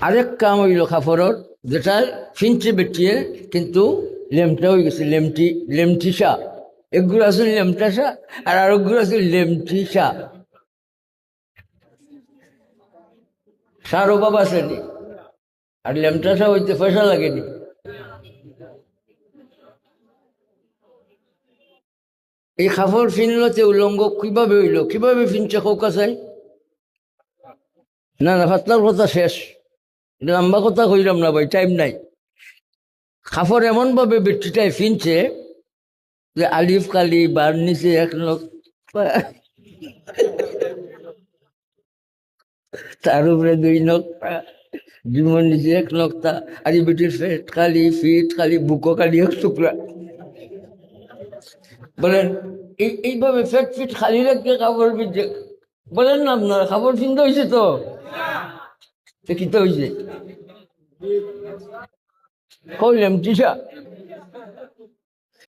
আরেক কাম হইল কাপড়ের, যেটা ফিনচে বেটিয়ে কিন্তু লেমটা হয়ে গেছে লেমটিসা। একগুলো আছে লেমটাসা, আর আরেকগুলো আছে লেমটিসা। সারও বাবা আসেনি, আর লেমটাসা হইতে পয়সা লাগেনি। এই কাপড় ফিনলতে উলঙ্গ কিভাবে হইল, কিভাবে ফিনছে কৌকা চাই? না না, ফাতলার কথা শেষ, লম্বা কথা কইলাম না ভাই, টাইম নাই। কাপড় এমন ভাবে বেটিটাই ফিনছে যে আলিফ কালি বার নিচে এক লোক, তার উপরে দুই নক্তা, জীবন নিচে এক নক্তা, আর এই বেটির ফিট খালি বুকো খালি এক টুকরা। বলেন এইভাবে ফেট ফিট খালি রাখতে কাপড় পিঠে, বলেন না আপনার কাপড় চিন্তা হয়েছে তো? কিতা হয়েছে কইলাম টিসা।